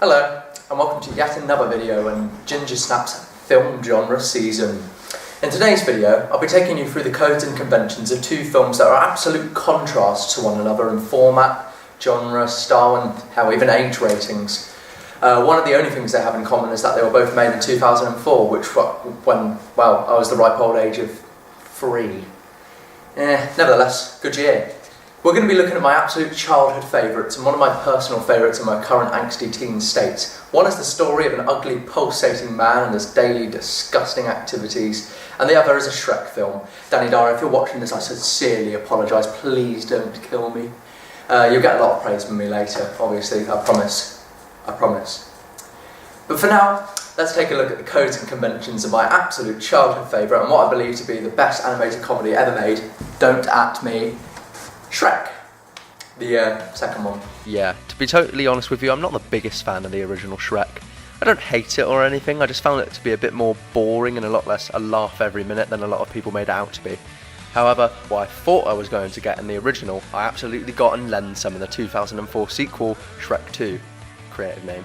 Hello, and welcome to yet another video in Ginger Snap's film genre season. In today's video, I'll be taking you through the codes and conventions of two films that are absolute contrasts to one another in format, genre, style, and hell, even age ratings. One of the only things they have in common is that they were both made in 2004, which when, well, I was the ripe old age of 3. Nevertheless, good year. We're going to be looking at my absolute childhood favourites and one of my personal favourites in my current angsty teen state. One is the story of an ugly, pulsating man and his daily disgusting activities, and the other is a Shrek film. Danny Dara, if you're watching this, I sincerely apologise. Please don't kill me. You'll get a lot of praise from me later, obviously, I promise. I promise. But for now, let's take a look at the codes and conventions of my absolute childhood favourite and what I believe to be the best animated comedy ever made. Don't at me. Shrek, the second one. Yeah, to be totally honest with you, I'm not the biggest fan of the original Shrek. I don't hate it or anything, I just found it to be a bit more boring and a lot less a laugh every minute than a lot of people made it out to be. However, what I thought I was going to get in the original, I absolutely got and lend some in the 2004 sequel, Shrek 2. Creative name.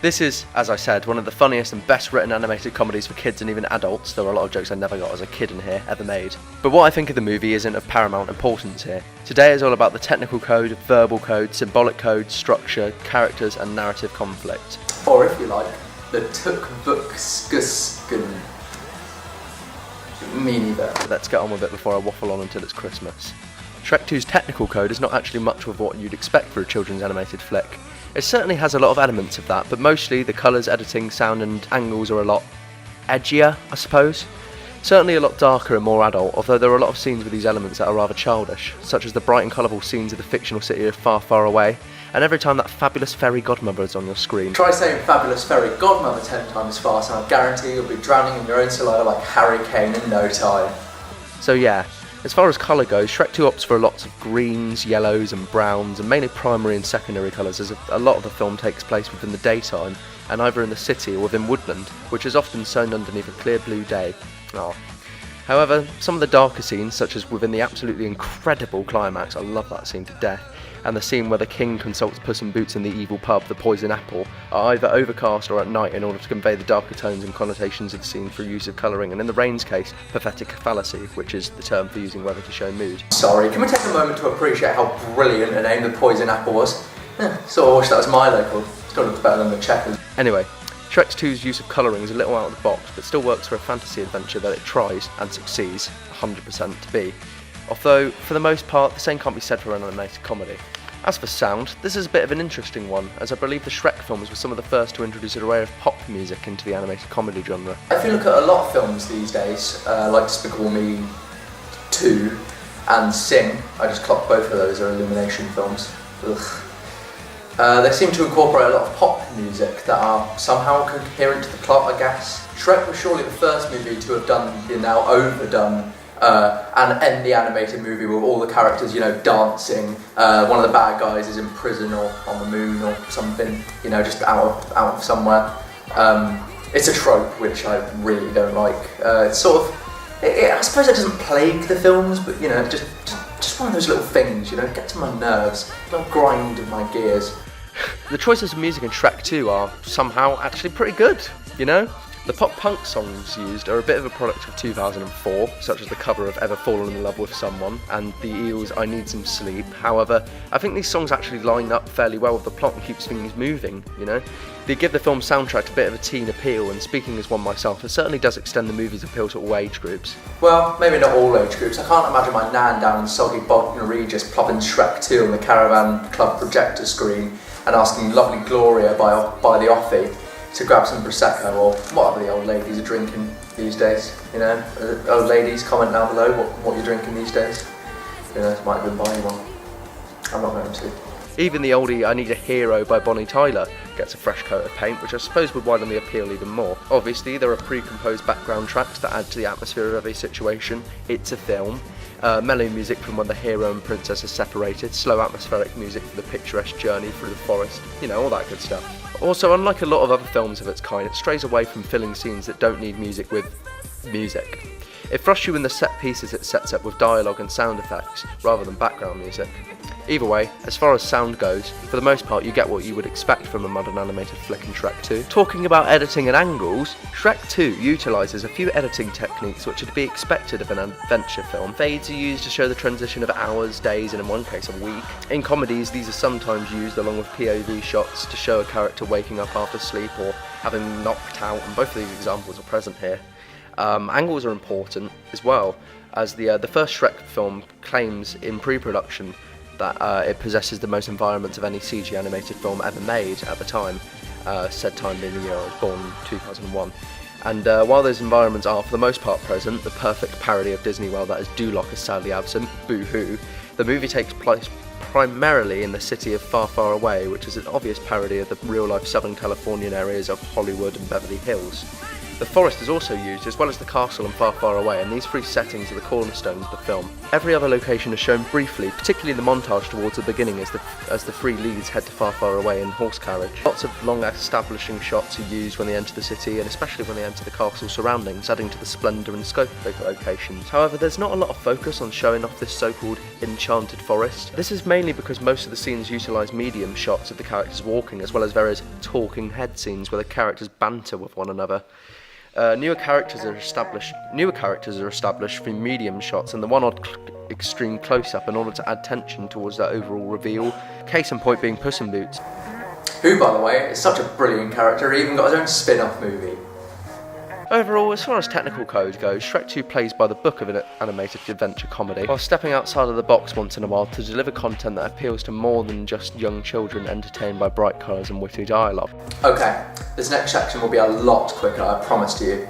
This is, as I said, one of the funniest and best written animated comedies for kids and even adults. There were a lot of jokes I never got as a kid in here, ever made. But what I think of the movie isn't of paramount importance here. Today is all about the technical code, verbal code, symbolic code, structure, characters and narrative conflict. Or if you like, the Tukvukskusken. Me neither. Let's get on with it before I waffle on until it's Christmas. Shrek 2's technical code is not actually much of what you'd expect for a children's animated flick. It certainly has a lot of elements of that, but mostly the colours, editing, sound and angles are a lot edgier, I suppose. Certainly a lot darker and more adult, although there are a lot of scenes with these elements that are rather childish, such as the bright and colourful scenes of the fictional city of Far, Far Away, and every time that fabulous fairy godmother is on your screen. Try saying fabulous fairy godmother 10 times fast and I guarantee you'll be drowning in your own saliva like Harry Kane in no time. So yeah. As far as colour goes, Shrek 2 opts for lots of greens, yellows and browns, and mainly primary and secondary colours, as a lot of the film takes place within the daytime, and either in the city or within woodland, which is often sown underneath a clear blue day. However, some of the darker scenes, such as within the absolutely incredible climax, I love that scene to death, and the scene where the king consults Puss in Boots in the evil pub, the Poison Apple, are either overcast or at night in order to convey the darker tones and connotations of the scene through use of colouring, and in the rain's case, pathetic fallacy, which is the term for using weather to show mood. Sorry, can we take a moment to appreciate how brilliant a name the Poison Apple was? Sort of wish that was my local. Still looks better than the Checkers. Anyway, Shrek 2's use of colouring is a little out of the box, but still works for a fantasy adventure that it tries, and succeeds, 100% to be. Although, for the most part, the same can't be said for an animated comedy. As for sound, this is a bit of an interesting one, as I believe the Shrek films were some of the first to introduce an array of pop music into the animated comedy genre. If you look at a lot of films these days, like Despicable Me 2 and Sing, I just clocked both of those are Illumination films. They seem to incorporate a lot of pop music that are somehow coherent to the plot, I guess. Shrek was surely the first movie to have done the now overdone and end the animated movie with all the characters, dancing. One of the bad guys is in prison or on the moon or something, just out of somewhere. It's a trope which I really don't like. It's sort of, I suppose it doesn't plague the films, but just one of those little things, get to my nerves, it'll grind my gears. The choices of music in Shrek 2 are somehow actually pretty good, The pop-punk songs used are a bit of a product of 2004, such as the cover of Ever Fallen in Love with Someone and the Eels' I Need Some Sleep. However, I think these songs actually line up fairly well with the plot and keeps things moving, They give the film's soundtrack a bit of a teen appeal, and speaking as one myself, it certainly does extend the movie's appeal to all age groups. Well, maybe not all age groups. I can't imagine my nan down in soggy Bolton Regis plopping Shrek 2 on the Caravan Club projector screen and asking lovely Gloria by the offie to grab some Prosecco or whatever the old ladies are drinking these days. Old ladies, comment down below what you're drinking these days. Might have been buying one. I'm not going to. Even the oldie I Need a Hero by Bonnie Tyler gets a fresh coat of paint, which I suppose would widen the appeal even more. Obviously, there are pre-composed background tracks that add to the atmosphere of every situation. It's a film. Mellow music from when the hero and princess are separated, slow atmospheric music for the picturesque journey through the forest, all that good stuff. Also, unlike a lot of other films of its kind, it strays away from filling scenes that don't need music with music. It thrusts you in the set pieces it sets up with dialogue and sound effects, rather than background music. Either way, as far as sound goes, for the most part you get what you would expect from a modern animated flick in Shrek 2. Talking about editing and angles, Shrek 2 utilises a few editing techniques which are to be expected of an adventure film. Fades are used to show the transition of hours, days, and in one case a week. In comedies, these are sometimes used along with POV shots to show a character waking up after sleep or having knocked out, and both of these examples are present here. Angles are important as well, as the first Shrek film claims in pre-production that it possesses the most environments of any CG animated film ever made at the time, said time being the year I was born, 2001. And while those environments are for the most part present, the perfect parody of Disney World that is Duloc is sadly absent, boo-hoo, the movie takes place primarily in the city of Far Far Away, which is an obvious parody of the real-life Southern Californian areas of Hollywood and Beverly Hills. The forest is also used, as well as the castle and Far Far Away, and these three settings are the cornerstones of the film. Every other location is shown briefly, particularly the montage towards the beginning as the three leads head to Far Far Away in horse carriage. Lots of long establishing shots are used when they enter the city, and especially when they enter the castle surroundings, adding to the splendour and scope of the locations. However, there's not a lot of focus on showing off this so-called enchanted forest. This is mainly because most of the scenes utilise medium shots of the characters walking, as well as various talking head scenes where the characters banter with one another. Newer characters are established through medium shots and the one-odd extreme close-up in order to add tension towards that overall reveal. Case in point being Puss in Boots. Who, by the way, is such a brilliant character, he even got his own spin-off movie. Overall, as far as technical code goes, Shrek 2 plays by the book of an animated adventure comedy, while stepping outside of the box once in a while to deliver content that appeals to more than just young children entertained by bright colours and witty dialogue. Okay, this next section will be a lot quicker, I promise to you.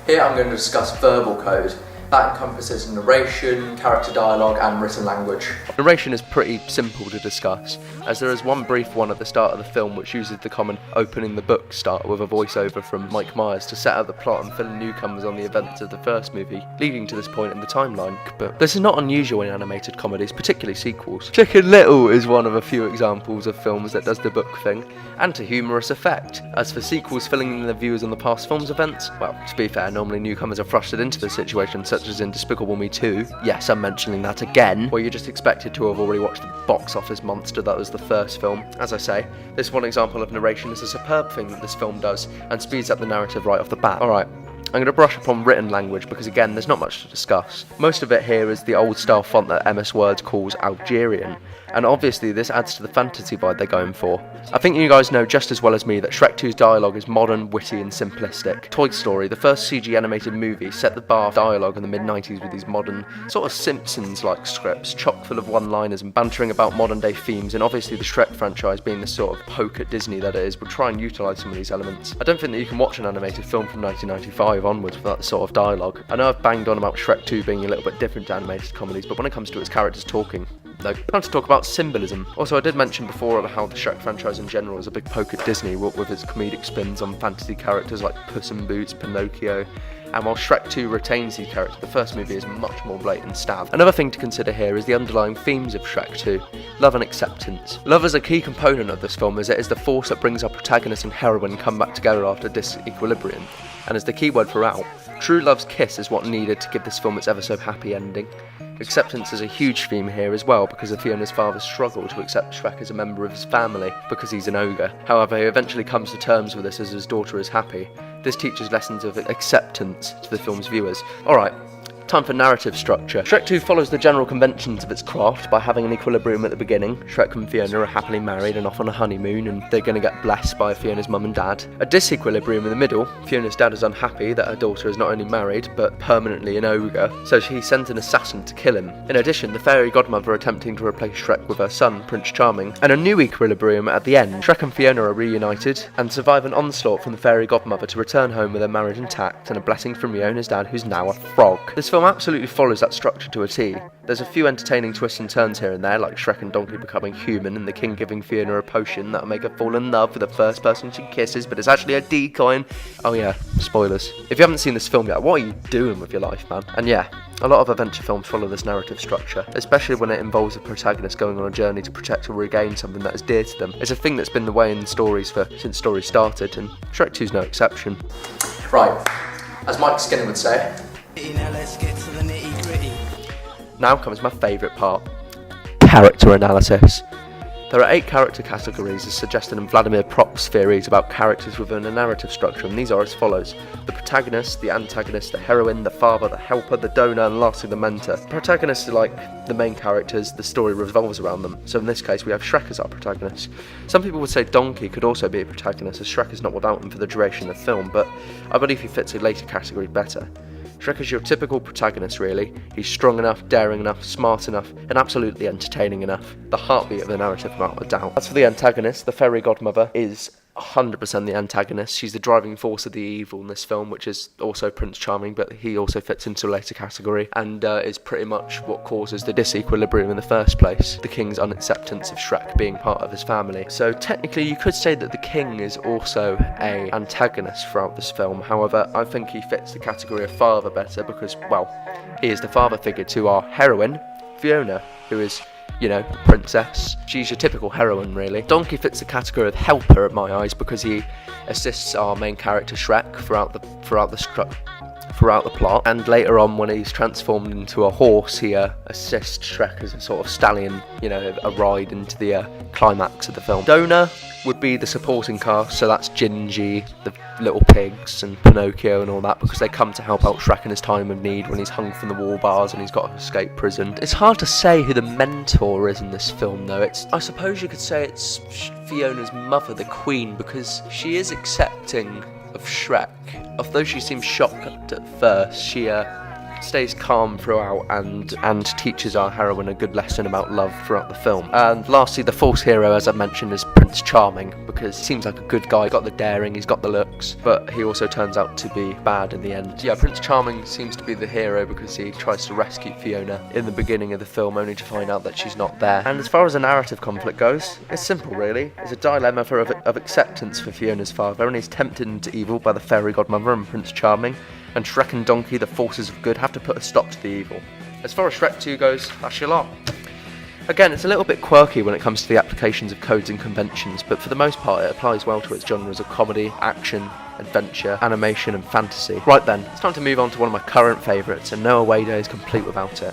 Here I'm going to discuss verbal code. That encompasses narration, character dialogue and written language. Narration is pretty simple to discuss, as there is one brief one at the start of the film which uses the common opening the book start with a voiceover from Mike Myers to set out the plot and fill in newcomers on the events of the first movie, leading to this point in the timeline. But this is not unusual in animated comedies, particularly sequels. Chicken Little is one of a few examples of films that does the book thing, and to humorous effect. As for sequels filling in the viewers on the past film's events, well, to be fair, normally newcomers are thrusted into the situation, such as in Despicable Me 2, yes, I'm mentioning that again, where you're just expected to have already watched the box office monster that was the first film. As I say, this one example of narration is a superb thing that this film does, and speeds up the narrative right off the bat. Alright, I'm going to brush upon written language because again, there's not much to discuss. Most of it here is the old style font that MS Word calls Algerian, and obviously this adds to the fantasy vibe they're going for. I think you guys know just as well as me that Shrek 2's dialogue is modern, witty and simplistic. Toy Story, the first CG animated movie, set the bar for dialogue in the mid-90s with these modern, sort of Simpsons-like scripts, chock full of one-liners and bantering about modern day themes, and obviously the Shrek franchise being the sort of poke at Disney that it is, will try and utilise some of these elements. I don't think that you can watch an animated film from 1995 onwards with that sort of dialogue. I know I've banged on about Shrek 2 being a little bit different to animated comedies, but when it comes to its characters talking, no. Time to talk about symbolism. Also, I did mention before about how the Shrek franchise in general is a big poke at Disney, with its comedic spins on fantasy characters like Puss in Boots, Pinocchio, and while Shrek 2 retains these characters, the first movie is much more blatant stab. Another thing to consider here is the underlying themes of Shrek 2, love and acceptance. Love is a key component of this film, as it is the force that brings our protagonist and heroine come back together after disequilibrium, and as the key word throughout, true love's kiss is what needed to give this film its ever so happy ending. Acceptance is a huge theme here as well, because of Fiona's father's struggle to accept Shrek as a member of his family because he's an ogre. However, he eventually comes to terms with this as his daughter is happy. This teaches lessons of acceptance to the film's viewers. Alright, time for narrative structure. Shrek 2 follows the general conventions of its craft by having an equilibrium at the beginning. Shrek and Fiona are happily married and off on a honeymoon, and they're going to get blessed by Fiona's mum and dad. A disequilibrium in the middle. Fiona's dad is unhappy that her daughter is not only married, but permanently an ogre, so he sends an assassin to kill him. In addition, the fairy godmother attempting to replace Shrek with her son, Prince Charming. And a new equilibrium at the end. Shrek and Fiona are reunited, and survive an onslaught from the fairy godmother to return home with their marriage intact, and a blessing from Fiona's dad, who's now a frog. This film absolutely follows that structure to a T. There's a few entertaining twists and turns here and there, like Shrek and Donkey becoming human and the king giving Fiona a potion that'll make her fall in love with the first person she kisses, but it's actually a decoy. And oh yeah, spoilers. If you haven't seen this film yet, what are you doing with your life, man? And yeah, a lot of adventure films follow this narrative structure, especially when it involves a protagonist going on a journey to protect or regain something that is dear to them. It's a thing that's been the way in stories since stories started, and Shrek 2's no exception. Right, as Mike Skinner would say, Now let's get to the nitty-gritty. Now comes my favourite part. character analysis. There are 8 character categories as suggested in Vladimir Prop's theories about characters within a narrative structure, and these are as follows: the protagonist, the antagonist, the heroine, the father, the helper, the donor, and lastly the mentor. Protagonists are like the main characters, the story revolves around them. So in this case we have Shrek as our protagonist. Some people would say Donkey could also be a protagonist, as Shrek is not without him for the duration of the film, but I believe he fits a later category better. Shrek is your typical protagonist really. He's strong enough, daring enough, smart enough, and absolutely entertaining enough. The heartbeat of the narrative without a doubt. As for the antagonist, the fairy godmother is 100% the antagonist. She's the driving force of the evil in this film, which is also Prince Charming, but he also fits into a later category, and is pretty much what causes the disequilibrium in the first place, the king's unacceptance of Shrek being part of his family. So technically you could say that the king is also a antagonist throughout this film. However, I think he fits the category of father better because, well, he is the father figure to our heroine, Fiona, who is, you know, princess. She's your typical heroine really. Donkey fits the category of helper at my eyes because he assists our main character Shrek throughout the plot, and later on when he's transformed into a horse he assists Shrek as a sort of stallion, you know, a ride into the climax of the film. Donor would be the supporting cast, so that's Gingy, the little pigs, and Pinocchio and all that, because they come to help out Shrek in his time of need when he's hung from the wall bars and he's got to escape prison. It's hard to say who the mentor is in this film though. I suppose you could say it's Fiona's mother, the Queen, because she is accepting of Shrek. Although she seems shocked at first, she stays calm throughout and teaches our heroine a good lesson about love throughout the film. And lastly, the false hero, as I mentioned, is Prince Charming, because he seems like a good guy, he's got the daring, he's got the looks, but he also turns out to be bad in the end. Yeah, Prince Charming seems to be the hero because he tries to rescue Fiona in the beginning of the film, only to find out that she's not there. And as far as the narrative conflict goes, it's simple really. It's a dilemma of acceptance for Fiona's father, and he's tempted into evil by the fairy godmother and Prince Charming, and Shrek and Donkey, the forces of good, have to put a stop to the evil. As far as Shrek 2 goes, that's your lot. Again, it's a little bit quirky when it comes to the applications of codes and conventions, but for the most part it applies well to its genres of comedy, action, adventure, animation and fantasy. Right then, it's time to move on to one of my current favourites, and no away day is complete without it.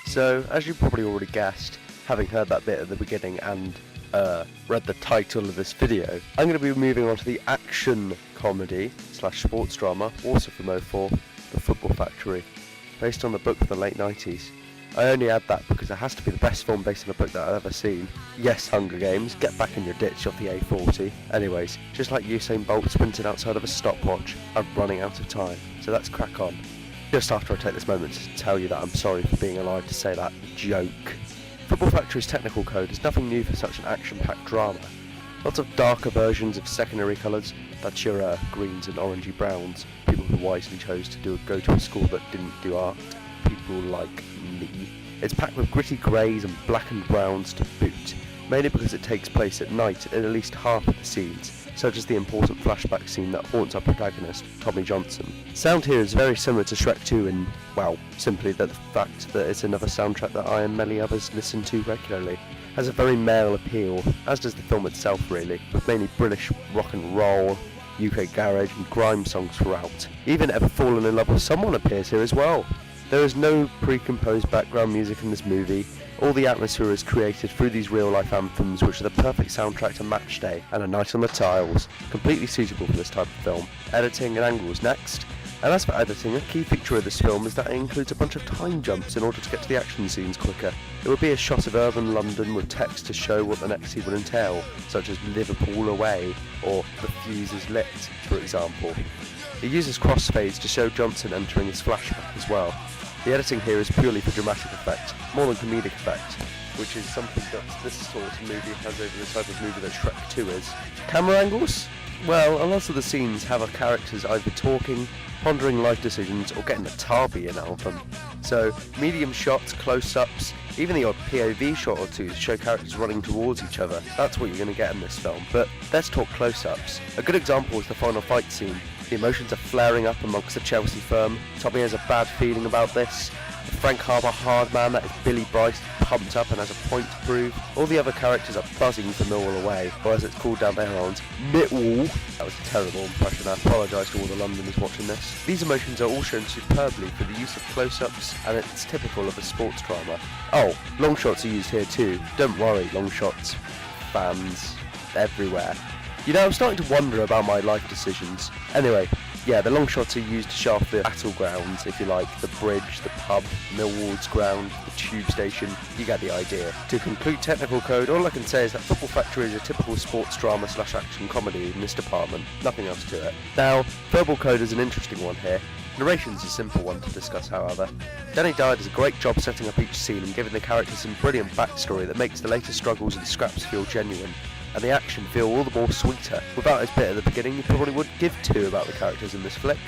So, as you probably already guessed, having heard that bit at the beginning and read the title of this video, I'm going to be moving on to the action comedy / sports drama, also from 2004, The Football Factory, based on the book from the late 90s. I only add that because it has to be the best film based on a book that I've ever seen. Yes, Hunger Games, get back in your ditch off the A40. Anyways, just like Usain Bolt sprinting outside of a stopwatch, I'm running out of time, so let's crack on. Just after I take this moment to tell you that I'm sorry for being alive to say that joke. Football Factory's technical code is nothing new for such an action-packed drama. Lots of darker versions of secondary colours, that's your greens and orangey browns, people who wisely chose to go to a school that didn't do art, people like me. It's packed with gritty greys and black and browns to boot, mainly because it takes place at night in at least half of the scenes, such as the important flashback scene that haunts our protagonist, Tommy Johnson. Sound here is very similar to Shrek 2 in, well, simply that the fact that it's another soundtrack that I and many others listen to regularly. Has a very male appeal, as does the film itself really, with mainly British rock and roll, UK garage and grime songs throughout. Even Ever Fallen in Love with Someone appears here as well. There is no pre-composed background music in this movie. All the atmosphere is created through these real-life anthems, which are the perfect soundtrack to Match Day and A Night on the Tiles, completely suitable for this type of film. Editing and angles next. And as for editing, a key feature of this film is that it includes a bunch of time jumps in order to get to the action scenes quicker. It would be a shot of urban London with text to show what the next scene would entail, such as Liverpool away, or The Fuse is lit, for example. It uses crossfades to show Johnson entering his flashback as well. The editing here is purely for dramatic effect, more than comedic effect, which is something that this sort of movie has over the type of movie that Shrek 2 is. Camera angles? Well, a lot of the scenes have our characters either talking, pondering life decisions, or getting a Tarby in album. So, medium shots, close-ups, Even the odd POV shot or two to show characters running towards each other, that's what you're going to get in this film. But let's talk close-ups. A good example is the final fight scene. The emotions are flaring up amongst the Chelsea firm. Tommy has a bad feeling about this. The Frank Harbour hard man, that is Billy Bryce, pumped up and has a point to prove. All the other characters are buzzing for Millwall away, or as it's called down their islands, Mitwall. That was a terrible impression, I apologise to all the Londoners watching this. These emotions are all shown superbly through the use of close-ups, and it's typical of a sports drama. Oh, long shots are used here too. Don't worry, long shots. Fans everywhere. You know, I'm starting to wonder about my life decisions. Anyway, yeah, the long shots are used to show off the battlegrounds, if you like, the bridge, the pub, Millwall's ground, the tube station, you get the idea. To conclude technical code, all I can say is that Football Factory is a typical sports drama / action comedy in this department, nothing else to it. Now, verbal code is an interesting one here. Narration's a simple one to discuss, however. Danny Dyer does a great job setting up each scene and giving the characters some brilliant backstory that makes the later struggles and scraps feel genuine, and the action feel all the more sweeter. Without his bit at the beginning, you probably would give two about the characters in this flick.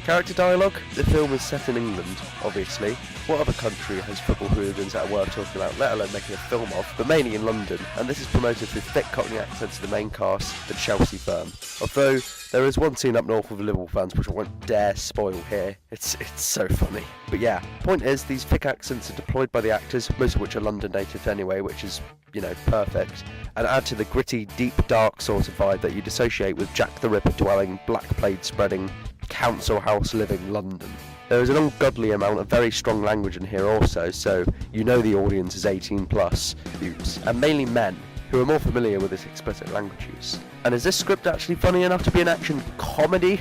Character dialogue? The film is set in England, obviously. What other country has football hooligans that are worth talking about, let alone making a film of, but mainly in London, and this is promoted through thick Cockney accents of the main cast, the Chelsea firm. Although, there is one scene up north with Liverpool fans which I won't dare spoil here. It's so funny. But yeah, point is, these thick accents are deployed by the actors, most of which are London natives anyway, which is, you know, perfect, and add to the gritty, deep, dark sort of vibe that you'd associate with Jack the Ripper dwelling, black plaid spreading, council house living London. There is an ungodly amount of very strong language in here also, so you know the audience is 18 plus, oops, and mainly men, who are more familiar with this explicit language use. And is this script actually funny enough to be an action comedy?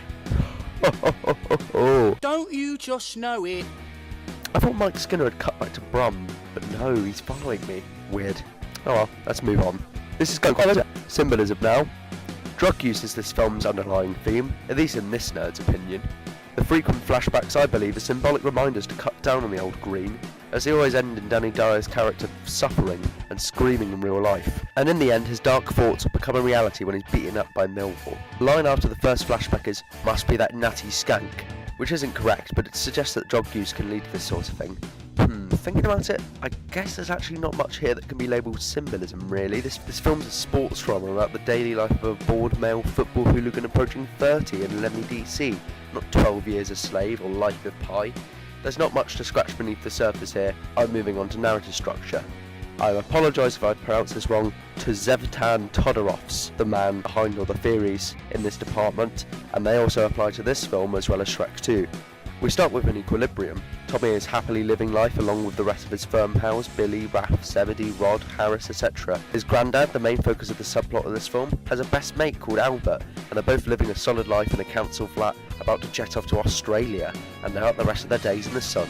Don't you just know it? I thought Mike Skinner had cut back to Brum, but no, he's following me. Weird. Oh well, let's move on. This is going to symbolism now. Drug use is this film's underlying theme, at least in this nerd's opinion. The frequent flashbacks, I believe, are symbolic reminders to cut down on the old green, as they always end in Danny Dyer's character suffering and screaming in real life. And in the end, his dark thoughts will become a reality when he's beaten up by Millwall. The line after the first flashback is, "Must be that natty skank," which isn't correct, but it suggests that drug use can lead to this sort of thing. Thinking about it, I guess there's actually not much here that can be labelled symbolism, really. This film's a sports drama about the daily life of a bored male football hooligan approaching 30 in Lemmy DC, not 12 years a slave or Life of Pi. There's not much to scratch beneath the surface here. I'm moving on to narrative structure. I apologise if I pronounce this wrong to Zvetan Todorovs, the man behind all the theories in this department, and they also apply to this film as well as Shrek 2. We start with an equilibrium. Tommy is happily living life along with the rest of his firm pals, Billy, Raph, Zebedee, Rod, Harris, etc. His granddad, the main focus of the subplot of this film, has a best mate called Albert, and they're both living a solid life in a council flat, about to jet off to Australia, and they're out the rest of their days in the sun.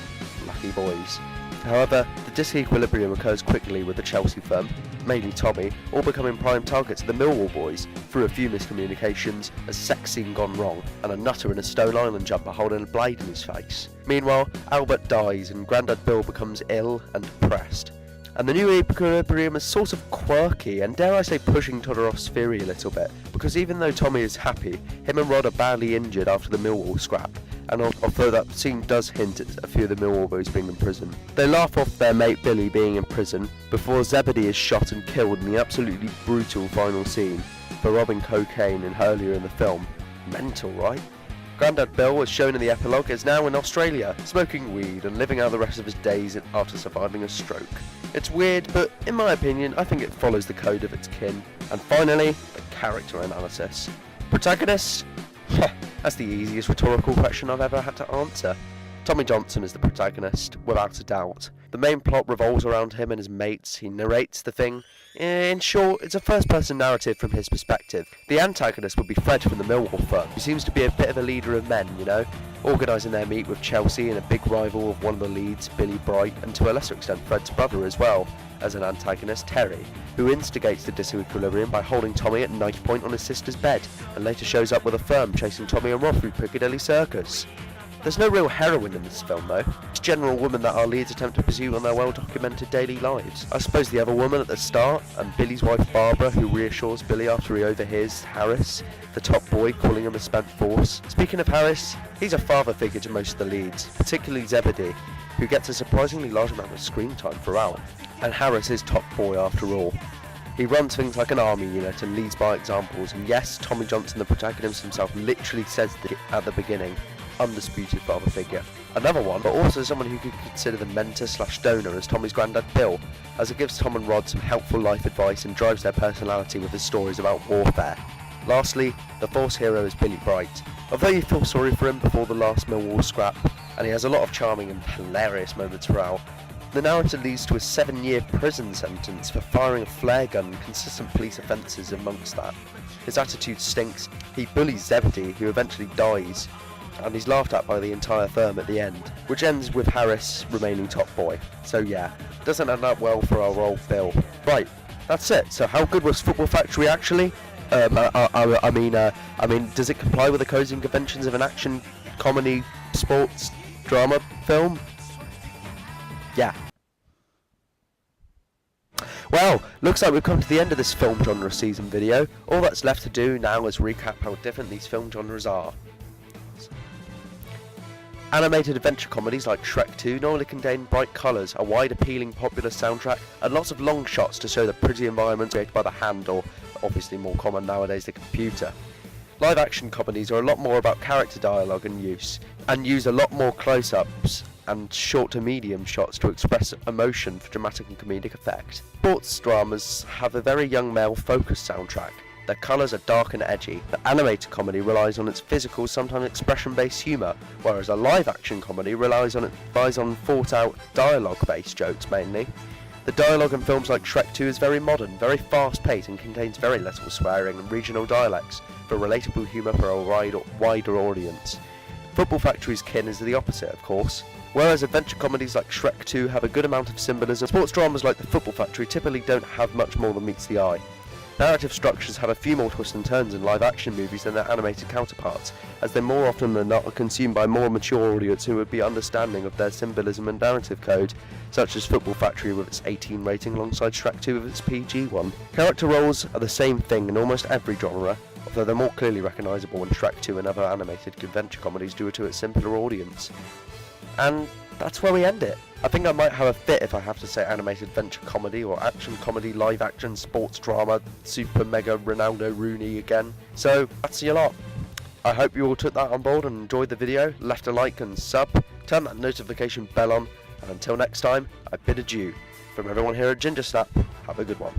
Lucky boys. However, the disequilibrium occurs quickly with the Chelsea firm, mainly Tommy, all becoming prime targets of the Millwall boys through a few miscommunications, a sex scene gone wrong, and a nutter in a Stone Island jumper holding a blade in his face. Meanwhile, Albert dies and Grandad Bill becomes ill and depressed. And the new equilibrium is sort of quirky and dare I say pushing Todorov's theory a little bit, because even though Tommy is happy, him and Rod are badly injured after the Millwall scrap, and although that scene does hint at a few of the Millwall boys being in prison. They laugh off their mate Billy being in prison, before Zebedee is shot and killed in the absolutely brutal final scene for robbing cocaine earlier in the film. Mental, right? Grandad Bill, as shown in the epilogue, is now in Australia, smoking weed and living out the rest of his days after surviving a stroke. It's weird, but in my opinion, I think it follows the code of its kin. And finally, the character analysis. Protagonist? That's the easiest rhetorical question I've ever had to answer. Tommy Johnson is the protagonist, without a doubt. The main plot revolves around him and his mates. He narrates the thing. In short, it's a first-person narrative from his perspective. The antagonist would be Fred from the Millwall firm, who seems to be a bit of a leader of men, you know, organising their meet with Chelsea and a big rival of one of the leads, Billy Bright, and to a lesser extent Fred's brother as well, as an antagonist, Terry, who instigates the disequilibrium by holding Tommy at knife point on his sister's bed, and later shows up with a firm chasing Tommy and Rob through Piccadilly Circus. There's no real heroine in this film though. It's a general woman that our leads attempt to pursue on their well-documented daily lives. I suppose the other woman at the start, and Billy's wife Barbara, who reassures Billy after he overhears Harris, the top boy, calling him a spent force. Speaking of Harris, he's a father figure to most of the leads, particularly Zebedee, who gets a surprisingly large amount of screen time throughout. And Harris is top boy after all. He runs things like an army unit and leads by examples, and yes, Tommy Johnson, the protagonist himself, literally says at the beginning, undisputed father figure. Another one, but also someone who could consider the mentor/donor as Tommy's granddad Bill, as it gives Tom and Rod some helpful life advice and drives their personality with his stories about warfare. Lastly, the Force hero is Billy Bright. Although you feel sorry for him before the last Millwall scrap, and he has a lot of charming and hilarious moments throughout, the narrative leads to a 7-year prison sentence for firing a flare gun and consistent police offences amongst that. His attitude stinks, he bullies Zebedee, who eventually dies, and he's laughed at by the entire firm at the end, which ends with Harris remaining top boy. So yeah, doesn't end up well for our old Bill. Right, that's it. So how good was Football Factory actually? I mean, does it comply with the codes and conventions of an action, comedy, sports, drama film? Yeah. Well, looks like we've come to the end of this film genre season video. All that's left to do now is recap how different these film genres are. Animated adventure comedies like Shrek 2 normally contain bright colours, a wide appealing popular soundtrack, and lots of long shots to show the pretty environments created by the hand, or obviously more common nowadays, the computer. Live action comedies are a lot more about character dialogue and use a lot more close-ups and short to medium shots to express emotion for dramatic and comedic effect. Sports dramas have a very young male focused soundtrack. Their colours are dark and edgy. The animated comedy relies on its physical, sometimes expression-based humour, whereas a live-action comedy relies on thought-out, dialogue-based jokes mainly. The dialogue in films like Shrek 2 is very modern, very fast-paced, and contains very little swearing and regional dialects for relatable humour for a wider audience. Football Factory's kin is the opposite, of course. Whereas adventure comedies like Shrek 2 have a good amount of symbolism, sports dramas like The Football Factory typically don't have much more than meets the eye. Narrative structures have a few more twists and turns in live-action movies than their animated counterparts, as they more often than not are consumed by more mature audience who would be understanding of their symbolism and narrative code, such as Football Factory with its 18 rating alongside Shrek 2 with its PG one. Character roles are the same thing in almost every genre, although they're more clearly recognisable in Shrek 2 and other animated adventure comedies due to its simpler audience. And that's where we end it. I think I might have a fit if I have to say animated adventure comedy or action comedy, live action, sports drama, super mega Ronaldo Rooney again. So that's your lot. I hope you all took that on board and enjoyed the video, left a like and sub, turn that notification bell on, and until next time, I bid adieu. From everyone here at Ginger Snap, have a good one.